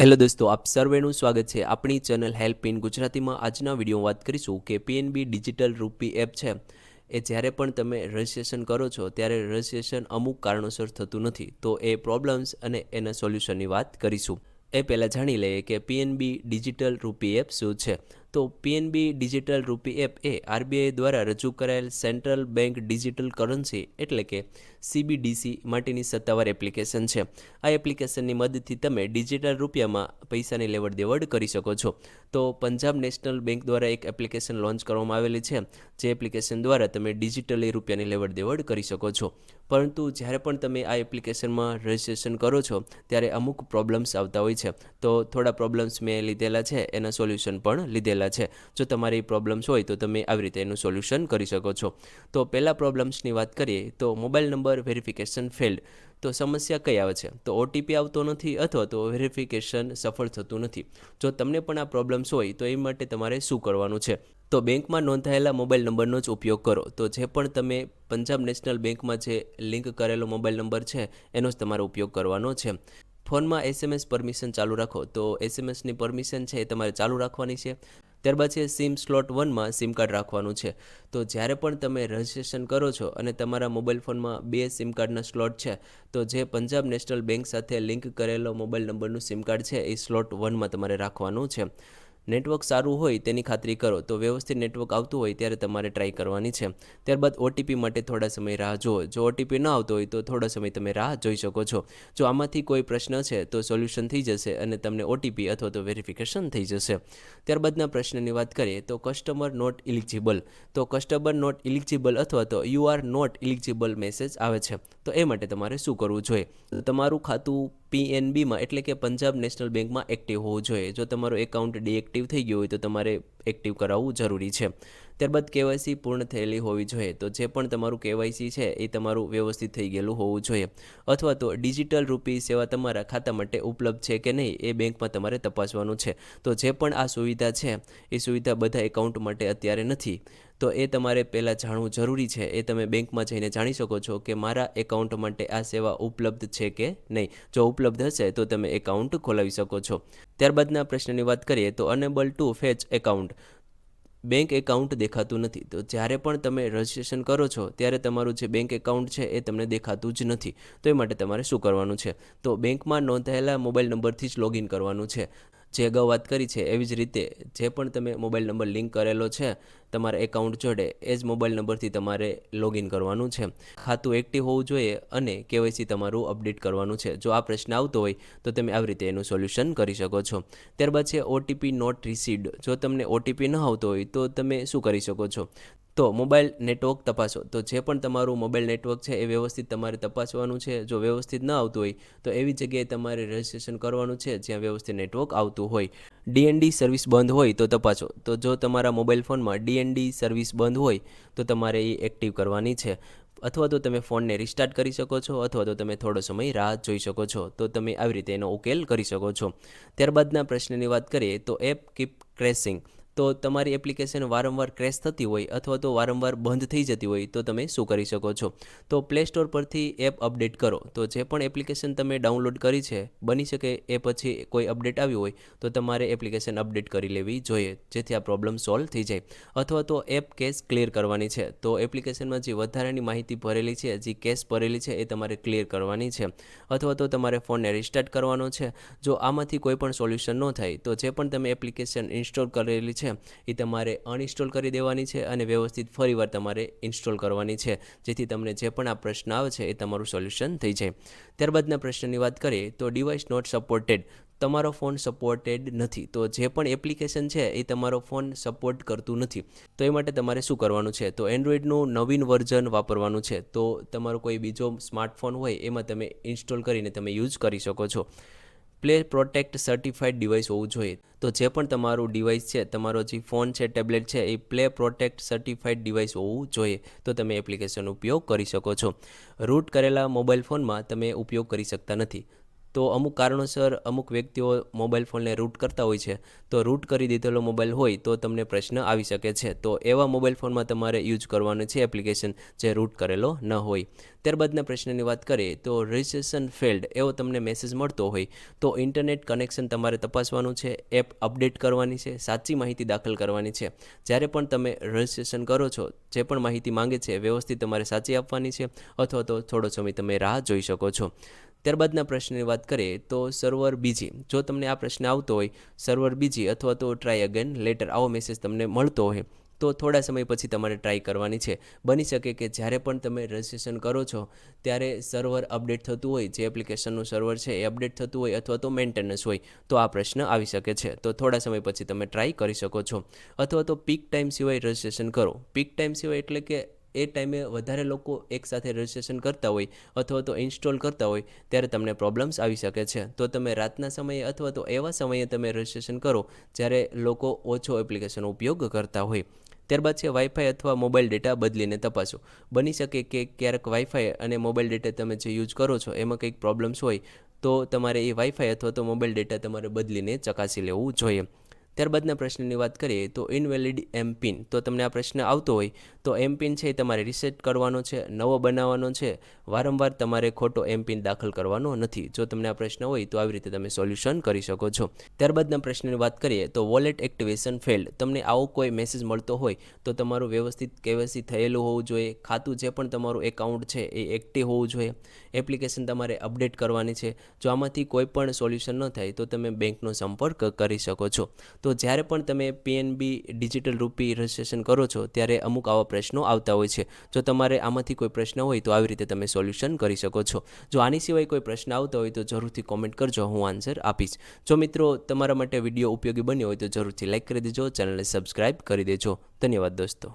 Hello દોસ્તો, આપ સર્વેનું સ્વાગત છે આપણી ચેનલ હેલ્પ ઇન ગુજરાતીમાં. આજના વિડીયોમાં વાત કરીશું કે પીએનબી ડિજિટલ રૂપી એપ છે એ જ્યારે પણ તમે રજિસ્ટ્રેશન કરો છો ત્યારે રજિસ્ટ્રેશન અમુક કારણોસર થતું નથી. તો એ પ્રોબ્લેમ્સ અને એના સોલ્યુશનની વાત કરીશું. એ પહેલાં જાણી લઈએ કે પીએનબી ડિજિટલ રૂપી એપ શું છે. તો પીએનબી ડિજિટલ રૂપી એપ એ આરબીઆઈ દ્વારા રજૂ કરાયેલ સેન્ટ્રલ બેંક ડિજિટલ કરન્સી એટલે કે સીબીડીસી માટેની સત્તાવાર એપ્લિકેશન છે. આ એપ્લિકેશનની મદદથી તમે ડિજિટલ રૂપિયામાં પૈસાની લેવડ દેવડ કરી શકો છો. તો પંજાબ નેશનલ બેંક દ્વારા એક એપ્લિકેશન લોન્ચ કરવામાં આવેલી છે, જે એપ્લિકેશન દ્વારા તમે ડિજિટલી રૂપિયાની લેવડ દેવડ કરી શકો છો. પરંતુ જ્યારે પણ તમે આ એપ્લિકેશનમાં રજિસ્ટ્રેશન કરો છો ત્યારે અમુક પ્રોબ્લેમ્સ આવતા હોય છે. તો થોડા પ્રોબ્લેમ્સ મેં લીધેલા છે, એના સોલ્યુશન પણ લીધેલા છે. જો તમારી પ્રોબ્લેમ્સ હોય તો તમે આવી રીતે એનું સોલ્યુશન કરી શકો છો. તો પહેલા પ્રોબ્લેમ્સની વાત કરીએ તો મોબાઈલ નંબર વેરિફિકેશન ફેલ્ડ. તો સમસ્યા કઈ આવે છે? તો ઓટીપી આવતો નથી અથવા તો વેરિફિકેશન સફળ થતું નથી. જો તમને પણ આ પ્રોબ્લેમ્સ હોય તો એ માટે તમારે શું કરવાનું છે? તો બેંકમાં નોંધાયેલા મોબાઈલ નંબરનો જ ઉપયોગ કરો. તો જે પણ તમે પંજાબ નેશનલ બેંકમાં જે લિંક કરેલો મોબાઈલ નંબર છે એનો જ તમારે ઉપયોગ કરવાનો છે. ફોનમાં એસએમએસ પરમિશન ચાલુ રાખો. તો એસએમએસની પરમિશન છે એ તમારે ચાલુ રાખવાની છે. ત્યારબાદ છે સિમ સ્લોટ 1માં સિમ કાર્ડ રાખવાનું છે. તો જ્યારે પણ તમે રજિસ્ટ્રેશન કરો છો અને તમારા મોબાઈલ ફોનમાં 2 સિમ કાર્ડના સ્લોટ છે, તો જે પંજાબ નેશનલ બેંક સાથે લિંક કરેલો મોબાઈલ નંબરનું સિમ કાર્ડ છે એ સ્લોટ 1માં તમારે રાખવાનું છે. નેટવર્ક સારું હોય તેની ખાતરી કરો. તો વ્યવસ્થિત નેટવર્ક આવતું હોય ત્યારે તમારે ટ્રાય કરવાની છે. ત્યારબાદ ઓટીપી માટે થોડા સમય રાહ જુઓ. જો ઓટીપી ન આવતો હોય તો થોડા સમય તમે રાહ જોઈ શકો છો. જો આમાંથી કોઈ પ્રશ્ન છે તો સોલ્યુશન થઈ જશે અને તમને ઓટીપી અથવા તો વેરિફિકેશન થઈ જશે. ત્યારબાદના પ્રશ્નની વાત કરીએ તો કસ્ટમર નોટ ઇલિજિબલ. તો કસ્ટમર નોટ ઇલિજિબલ અથવા તો you are not eligible message આવે છે. તો એ માટે તમારે શું કરવું જોઈએ? તમારું ખાતું પીએનબીમાં એટલે કે પંજાબ નેશનલ બેંકમાં એક્ટિવ હોવું જોઈએ. જો તમારું એકાઉન્ટ ડીએક્ટિવ થઈ ગયું હોય તો તમારે એક્ટિવ કરાવવું જરૂરી છે. ત્યારબાદ કેવાયસી પૂર્ણ થયેલી હોવી જોઈએ. તો જે પણ તમારું કેવાયસી છે એ તમારું વ્યવસ્થિત થઈ ગયેલું હોવું જોઈએ. અથવા તો ડિજિટલ રૂપી સેવા તમારા ખાતા માટે ઉપલબ્ધ છે કે નહીં એ બેંકમાં તમારે તપાસવાનું છે. તો જે પણ આ સુવિધા છે એ સુવિધા બધા એકાઉન્ટ માટે અત્યારે નથી. તો એ તમારે પહેલાં જાણવું જરૂરી છે. એ તમે બેંકમાં જઈને જાણી શકો છો કે મારા એકાઉન્ટ માટે આ સેવા ઉપલબ્ધ છે કે નહીં. જો ઉપલબ્ધ હશે તો તમે એકાઉન્ટ ખોલાવી શકો છો. ત્યારબાદના પ્રશ્નની વાત કરીએ તો enable two fetch account. Bank account દેખાતું નથી. તો જ્યારે પણ તમે રજિસ્ટ્રેશન કરો છો ત્યારે તમારું જે બેંક એકાઉન્ટ છે એ તમને દેખાતું જ નથી. તો એ માટે તમારે શું કરવાનું છે? તો બેંકમાં નોંધાયેલા મોબાઈલ નંબરથી જ લોગિન કરવાનું છે. જે અગાઉ વાત કરી છે એવી જ રીતે જે પણ તમે મોબાઈલ નંબર લિંક કરેલો છે તમારા એકાઉન્ટ જોડે એ જ મોબાઈલ નંબરથી તમારે લોગિન કરવાનું છે. ખાતું એક્ટિવ હોવું જોઈએ અને કેવાયસી તમારું અપડેટ કરવાનું છે. જો આ પ્રશ્ન આવતો હોય તો તમે આવી રીતે એનું સોલ્યુશન કરી શકો છો. ત્યારબાદ છે ઓટીપી નોટ રિસીવ્ડ. જો તમને ઓટીપી ન આવતો હોય તો તમે શું કરી શકો છો? તો મોબાઈલ નેટવર્ક તપાસો. તો જે પણ તમારું મોબાઈલ નેટવર્ક છે એ વ્યવસ્થિત તમારે તપાસવાનું છે. જો વ્યવસ્થિત ન આવતું હોય તો એવી જગ્યાએ તમારે રજિસ્ટ્રેશન કરવાનું છે જ્યાં વ્યવસ્થિત નેટવર્ક આવતું હોય. ડીએનડી સર્વિસ બંધ હોય તો તપાસો. તો જો તમારા મોબાઈલ ફોનમાં ડીએનડી સર્વિસ બંધ હોય તો તમારે એ એક્ટિવ કરવાની છે. અથવા તો તમે ફોનને રિસ્ટાર્ટ કરી શકો છો અથવા તો તમે થોડો સમય રાહ જોઈ શકો છો. તો તમે આવી રીતે એનો ઉકેલ કરી શકો છો. ત્યારબાદના પ્રશ્નની વાત કરીએ તો એપ કીપ ક્રેશિંગ. તો તમારી એપ્લિકેશન વારંવાર ક્રેશ થતી હોય અથવા તો વારંવાર બંધ થઈ જતી હોય તો તમે શું કરી શકો છો? તો પ્લે સ્ટોર પરથી એપ અપડેટ કરો. તો જે પણ એપ્લિકેશન તમે ડાઉનલોડ કરી છે બની શકે એ પછી કોઈ અપડેટ આવ્યું હોય તો તમારે એપ્લિકેશન અપડેટ કરી લેવી જોઈએ જેથી આ પ્રોબ્લેમ સોલ્વ થઈ જાય. અથવા તો એપ કેશ ક્લિયર કરવાની છે. તો એપ્લિકેશનમાં જે વધારાની માહિતી ભરેલી છે, જે કેશ ભરેલી છે એ તમારે ક્લિયર કરવાની છે. અથવા તો તમારે ફોનને રિસ્ટાર્ટ કરવાનો છે. જો આમાંથી કોઈ પણ સોલ્યુશન ન થાય તો જે પણ તમે એપ્લિકેશન ઇન્સ્ટોલ કરેલી છે એ તમારે અનઇન્સ્ટોલ કરી દેવાની છે અને વ્યવસ્થિત ફરીવાર તમારે ઇન્સ્ટોલ કરવાની છે જેથી તમને જે પણ આ પ્રશ્ન આવે છે એ તમારું સોલ્યુશન થઈ જાય. ત્યારબાદના પ્રશ્નની વાત કરીએ તો ડિવાઇસ નોટ સપોર્ટેડ. તમારો ફોન સપોર્ટેડ નથી. તો જે પણ એપ્લિકેશન છે એ તમારો ફોન સપોર્ટ કરતું નથી. તો એ માટે તમારે શું કરવાનું છે? તો એન્ડ્રોઈડનું નવીન વર્ઝન વાપરવાનું છે. તો તમારો કોઈ બીજો સ્માર્ટફોન હોય એમાં તમે ઇન્સ્ટોલ કરીને તમે યુઝ કરી શકો છો. પ્લે પ્રોટેક્ટ સર્ટિફાઈડ ડિવાઇસ હોવું જોઈએ. તો જે પણ તમારું ડિવાઇસ છે, તમારો જે ફોન છે, ટેબ્લેટ છે એ પ્લે પ્રોટેક્ટ સર્ટિફાઈડ ડિવાઇસ હોવું જોઈએ. તો તમે એપ્લિકેશનનો ઉપયોગ કરી શકો છો. રૂટ કરેલા મોબાઈલ ફોનમાં તમે ઉપયોગ કરી શકતા નથી. તો અમુક કારણોસર અમુક વ્યક્તિઓ મોબાઈલ ફોનને રૂટ કરતા હોય છે, તો રૂટ કરી દીધેલો મોબાઈલ હોય તો તમને પ્રશ્ન આવી શકે છે. તો એવા મોબાઈલ ફોનમાં તમારે યુઝ કરવાનું છે એપ્લિકેશન જે રૂટ કરેલો ન હોય. ત્યારબાદના પ્રશ્નની વાત કરીએ તો રજિસ્ટ્રેશન ફેલ્ડ એવો તમને મેસેજ મળતો હોય તો ઇન્ટરનેટ કનેક્શન તમારે તપાસવાનું છે, એપ અપડેટ કરવાની છે, સાચી માહિતી દાખલ કરવાની છે. જ્યારે પણ તમે રજિસ્ટ્રેશન કરો છો, જે પણ માહિતી માંગે છે વ્યવસ્થિત તમારે સાચી આપવાની છે, અથવા તો થોડો સમય તમે રાહ જોઈ શકો છો. ત્યારબાદના પ્રશ્નની વાત કરીએ તો સર્વર બીજી. જો તમને આ પ્રશ્ન આવતો હોય સર્વર બીજી અથવા તો ટ્રાય અગેન લેટર આવો મેસેજ તમને મળતો હોય તો થોડા સમય પછી તમારે ટ્રાય કરવાની છે. બની શકે કે જ્યારે પણ તમે રજિસ્ટ્રેશન કરો છો ત્યારે સર્વર અપડેટ થતું હોય, જે એપ્લિકેશનનું સર્વર છે એ અપડેટ થતું હોય અથવા તો મેન્ટેનન્સ હોય, તો આ પ્રશ્ન આવી શકે છે. તો થોડા સમય પછી તમે ટ્રાય કરી શકો છો. અથવા તો પીક ટાઈમ સિવાય રજિસ્ટ્રેશન કરો. પીક ટાઈમ સિવાય એટલે કે એ ટાઈમે વધારે લોકો એકસાથે રજિસ્ટ્રેશન કરતા હોય અથવા તો ઇન્સ્ટોલ કરતા હોય ત્યારે તમને પ્રોબ્લેમ્સ આવી શકે છે. તો તમે રાતના સમયે અથવા તો એવા સમયે તમે રજિસ્ટ્રેશન કરો જ્યારે લોકો ઓછો એપ્લિકેશનનો ઉપયોગ કરતા હોય. ત્યારબાદ છે વાઈફાઈ અથવા મોબાઈલ ડેટા બદલીને તપાસો. બની શકે કે ક્યારેક વાઈફાઈ અને મોબાઈલ ડેટા તમે જે યુઝ કરો છો એમાં કંઈક પ્રોબ્લેમ્સ હોય તો તમારે એ વાઈફાઈ અથવા તો મોબાઈલ ડેટા તમારે બદલીને ચકાસી લેવું જોઈએ. ત્યારબાદના પ્રશ્નની વાત કરીએ તો ઇનવેલિડ એમ પિન. તો તમને આ પ્રશ્ન આવતો હોય તો એમ પિન છે એ તમારે રિસેટ કરવાનો છે, નવો બનાવવાનો છે. વારંવાર તમારે ખોટો એમ પિન દાખલ કરવાનો નથી. જો તમને આ પ્રશ્ન હોય તો આવી રીતે તમે સોલ્યુશન કરી શકો છો. ત્યારબાદના પ્રશ્નની વાત કરીએ તો વોલેટ એક્ટિવેશન ફેલ્ડ. તમને આવો કોઈ મેસેજ મળતો હોય તો તમારું વ્યવસ્થિત કેવાયસી થયેલું હોવું જોઈએ. ખાતું જે પણ તમારું એકાઉન્ટ છે એ એક્ટિવ હોવું જોઈએ. એપ્લિકેશન તમારે અપડેટ કરવાની છે. જો આમાંથી કોઈ પણ સોલ્યુશન ન થાય તો તમે બેંકનો સંપર્ક કરી શકો છો. તો જ્યારે પણ તમે પીએનબી ડિજિટલ રૂપી રજિસ્ટ્રેશન કરો છો ત્યારે અમુક આવા પ્રશ્નો આવતા હોય છે. જો તમારે આમાંથી કોઈ પ્રશ્ન હોય તો આવી રીતે તમે સોલ્યુશન કરી શકો છો. જો આની સિવાય કોઈ પ્રશ્ન આવતો હોય તો જરૂરથી કોમેન્ટ કરજો, હું આન્સર આપીશ. જો મિત્રો તમારા માટે વિડીયો ઉપયોગી બન્યો હોય તો જરૂરથી લાઇક કરી દેજો, ચેનલને સબસ્ક્રાઇબ કરી દેજો. ધન્યવાદ દોસ્તો.